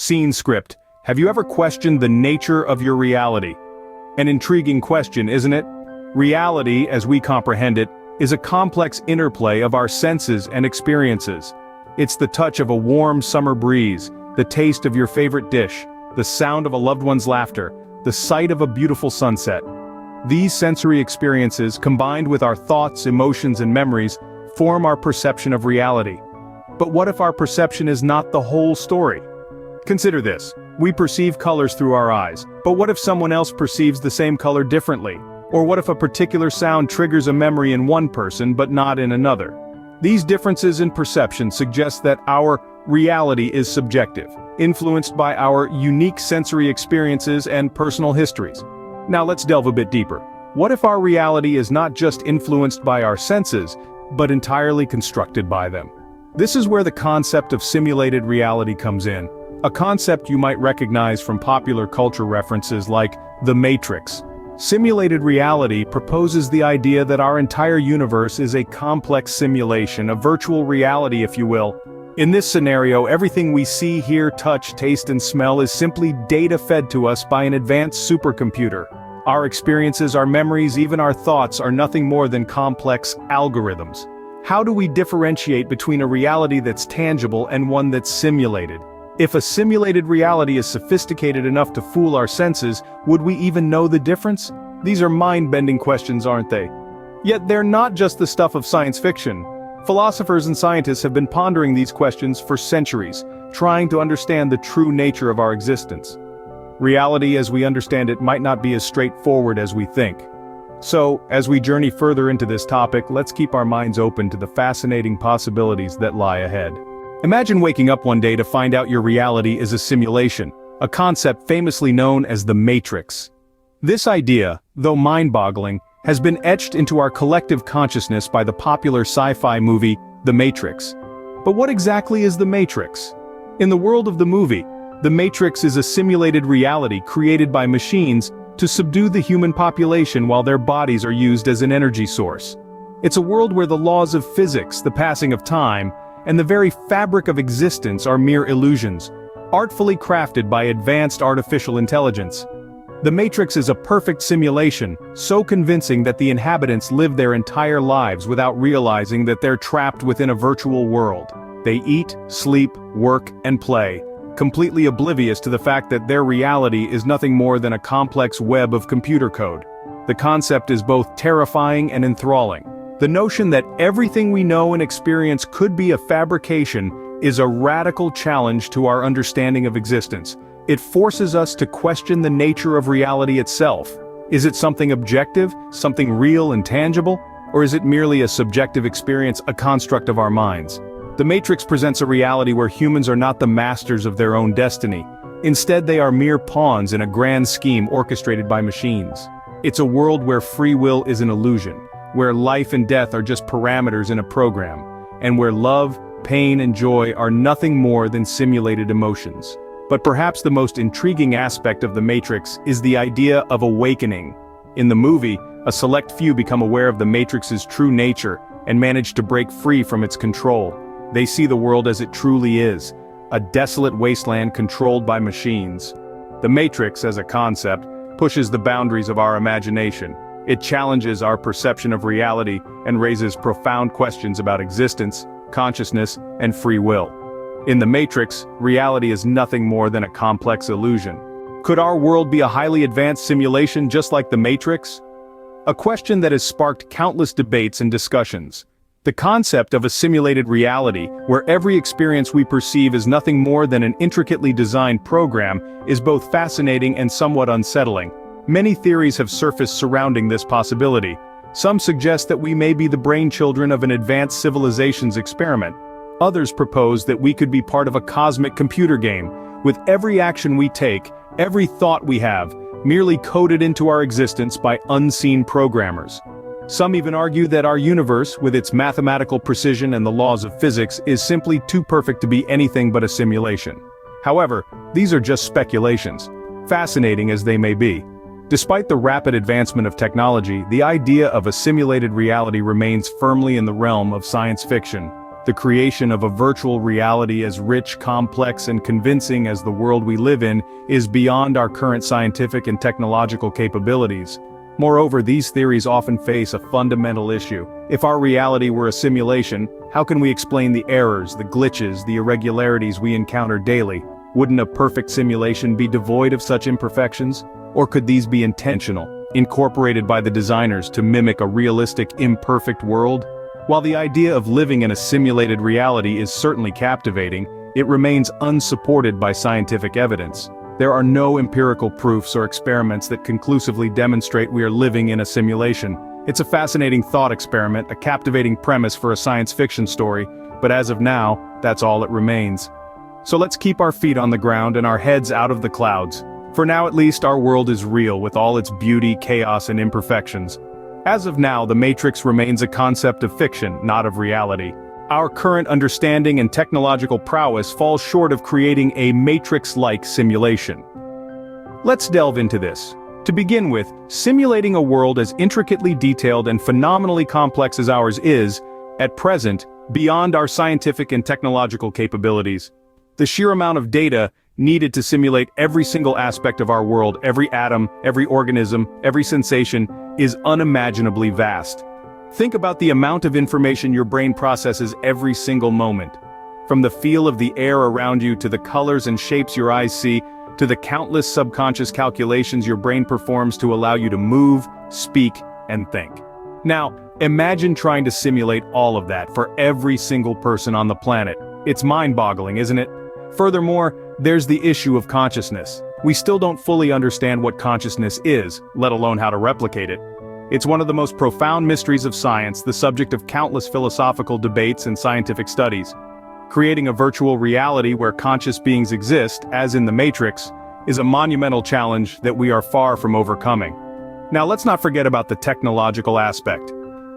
Scene script. Have you ever questioned the nature of your reality? An intriguing question, isn't it? Reality, as we comprehend it, is a complex interplay of our senses and experiences. It's the touch of a warm summer breeze, the taste of your favorite dish, the sound of a loved one's laughter, the sight of a beautiful sunset. These sensory experiences, combined with our thoughts, emotions, and memories, form our perception of reality. But what if our perception is not the whole story? Consider this. We perceive colors through our eyes, but what if someone else perceives the same color differently? Or what if a particular sound triggers a memory in one person but not in another? These differences in perception suggest that our reality is subjective, influenced by our unique sensory experiences and personal histories. Now let's delve a bit deeper. What if our reality is not just influenced by our senses, but entirely constructed by them? This is where the concept of simulated reality comes in. A concept you might recognize from popular culture references like The Matrix. Simulated reality proposes the idea that our entire universe is a complex simulation, a virtual reality if you will. In this scenario, everything we see, hear, touch, taste, and smell is simply data fed to us by an advanced supercomputer. Our experiences, our memories, even our thoughts are nothing more than complex algorithms. How do we differentiate between a reality that's tangible and one that's simulated? If a simulated reality is sophisticated enough to fool our senses, would we even know the difference? These are mind-bending questions, aren't they? Yet they're not just the stuff of science fiction. Philosophers and scientists have been pondering these questions for centuries, trying to understand the true nature of our existence. Reality as we understand it might not be as straightforward as we think. So, as we journey further into this topic, let's keep our minds open to the fascinating possibilities that lie ahead. Imagine waking up one day to find out your reality is a simulation, a concept famously known as the Matrix. This idea, though mind-boggling, has been etched into our collective consciousness by the popular sci-fi movie, The Matrix. But what exactly is the Matrix? In the world of the movie, the Matrix is a simulated reality created by machines to subdue the human population while their bodies are used as an energy source. It's a world where the laws of physics, the passing of time, and the very fabric of existence are mere illusions, artfully crafted by advanced artificial intelligence. The Matrix is a perfect simulation, so convincing that the inhabitants live their entire lives without realizing that they're trapped within a virtual world. They eat, sleep, work, and play, completely oblivious to the fact that their reality is nothing more than a complex web of computer code. The concept is both terrifying and enthralling. The notion that everything we know and experience could be a fabrication is a radical challenge to our understanding of existence. It forces us to question the nature of reality itself. Is it something objective, something real and tangible, or is it merely a subjective experience, a construct of our minds? The Matrix presents a reality where humans are not the masters of their own destiny. Instead, they are mere pawns in a grand scheme orchestrated by machines. It's a world where free will is an illusion, where life and death are just parameters in a program, and where love, pain, and joy are nothing more than simulated emotions. But perhaps the most intriguing aspect of the Matrix is the idea of awakening. In the movie, a select few become aware of the Matrix's true nature and manage to break free from its control. They see the world as it truly is, a desolate wasteland controlled by machines. The Matrix, as a concept, pushes the boundaries of our imagination. It challenges our perception of reality and raises profound questions about existence, consciousness, and free will. In the Matrix, reality is nothing more than a complex illusion. Could our world be a highly advanced simulation just like the Matrix? A question that has sparked countless debates and discussions. The concept of a simulated reality, where every experience we perceive is nothing more than an intricately designed program, is both fascinating and somewhat unsettling. Many theories have surfaced surrounding this possibility. Some suggest that we may be the brainchildren of an advanced civilization's experiment. Others propose that we could be part of a cosmic computer game, with every action we take, every thought we have, merely coded into our existence by unseen programmers. Some even argue that our universe, with its mathematical precision and the laws of physics, is simply too perfect to be anything but a simulation. However, these are just speculations, fascinating as they may be. Despite the rapid advancement of technology, the idea of a simulated reality remains firmly in the realm of science fiction. the creation of a virtual reality as rich, complex, and convincing as the world we live in is beyond our current scientific and technological capabilities. Moreover, these theories often face a fundamental issue. If our reality were a simulation, how can we explain the errors, the glitches, the irregularities we encounter daily? Wouldn't a perfect simulation be devoid of such imperfections? Or could these be intentional, incorporated by the designers to mimic a realistic, imperfect world? While the idea of living in a simulated reality is certainly captivating, it remains unsupported by scientific evidence. There are no empirical proofs or experiments that conclusively demonstrate we are living in a simulation. It's a fascinating thought experiment, a captivating premise for a science fiction story, but as of now, that's all it remains. So let's keep our feet on the ground and our heads out of the clouds. For now at least, our world is real with all its beauty, chaos, and imperfections. As of now, the Matrix remains a concept of fiction, not of reality. Our current understanding and technological prowess falls short of creating a Matrix-like simulation. Let's delve into this. To begin with, simulating a world as intricately detailed and phenomenally complex as ours is, at present, beyond our scientific and technological capabilities. The sheer amount of data needed to simulate every single aspect of our world, every atom, every organism, every sensation, is unimaginably vast. Think about the amount of information your brain processes every single moment. From the feel of the air around you to the colors and shapes your eyes see, to the countless subconscious calculations your brain performs to allow you to move, speak, and think. Now, imagine trying to simulate all of that for every single person on the planet. It's mind-boggling, isn't it? Furthermore, there's the issue of consciousness. We still don't fully understand what consciousness is, let alone how to replicate it. It's one of the most profound mysteries of science, the subject of countless philosophical debates and scientific studies. Creating a virtual reality where conscious beings exist, as in the Matrix, is a monumental challenge that we are far from overcoming. Now let's not forget about the technological aspect.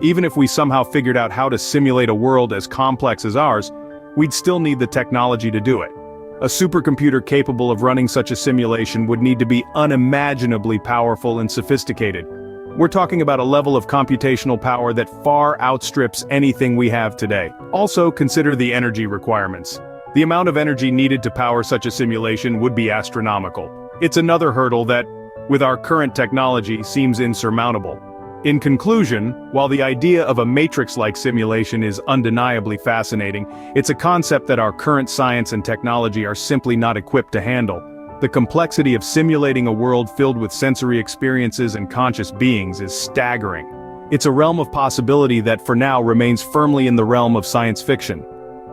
Even if we somehow figured out how to simulate a world as complex as ours, we'd still need the technology to do it. A supercomputer capable of running such a simulation would need to be unimaginably powerful and sophisticated. We're talking about a level of computational power that far outstrips anything we have today. Also, consider the energy requirements. The amount of energy needed to power such a simulation would be astronomical. It's another hurdle that, with our current technology, seems insurmountable. In conclusion, while the idea of a Matrix-like simulation is undeniably fascinating, it's a concept that our current science and technology are simply not equipped to handle. The complexity of simulating a world filled with sensory experiences and conscious beings is staggering. It's a realm of possibility that for now remains firmly in the realm of science fiction.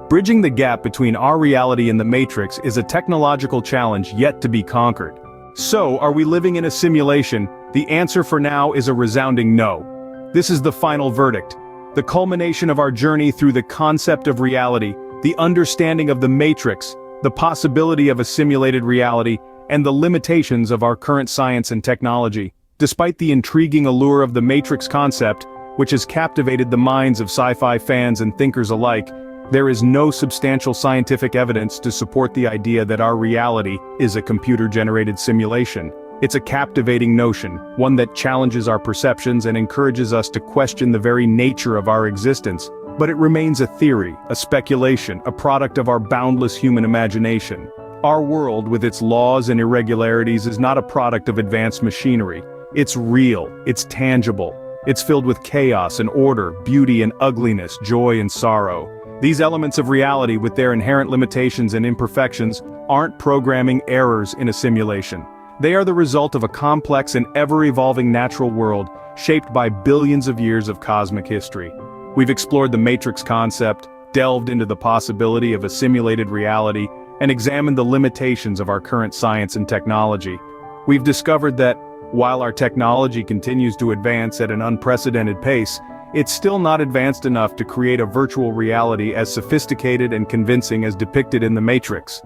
Bridging the gap between our reality and the Matrix is a technological challenge yet to be conquered. So, are we living in a simulation? The answer for now is a resounding no. This is the final verdict. The culmination of our journey through the concept of reality, the understanding of the Matrix, the possibility of a simulated reality, and the limitations of our current science and technology. Despite the intriguing allure of the Matrix concept, which has captivated the minds of sci-fi fans and thinkers alike, there is no substantial scientific evidence to support the idea that our reality is a computer-generated simulation. It's a captivating notion, one that challenges our perceptions and encourages us to question the very nature of our existence. But it remains a theory, a speculation, a product of our boundless human imagination. Our world, with its laws and irregularities, is not a product of advanced machinery. It's real, it's tangible, it's filled with chaos and order, beauty and ugliness, joy and sorrow. These elements of reality, with their inherent limitations and imperfections, aren't programming errors in a simulation. They are the result of a complex and ever-evolving natural world, shaped by billions of years of cosmic history. We've explored the Matrix concept, delved into the possibility of a simulated reality, and examined the limitations of our current science and technology. We've discovered that, while our technology continues to advance at an unprecedented pace, it's still not advanced enough to create a virtual reality as sophisticated and convincing as depicted in the Matrix.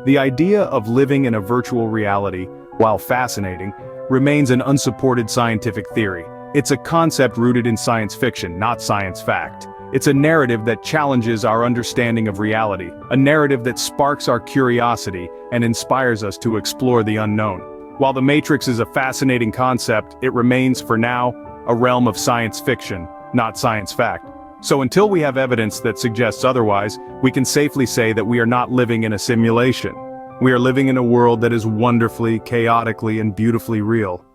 The idea of living in a virtual reality, while fascinating, remains an unsupported scientific theory. It's a concept rooted in science fiction, not science fact. It's a narrative that challenges our understanding of reality, a narrative that sparks our curiosity and inspires us to explore the unknown. While the Matrix is a fascinating concept, it remains, for now, a realm of science fiction, not science fact. So until we have evidence that suggests otherwise, we can safely say that we are not living in a simulation. We are living in a world that is wonderfully, chaotically, and beautifully real.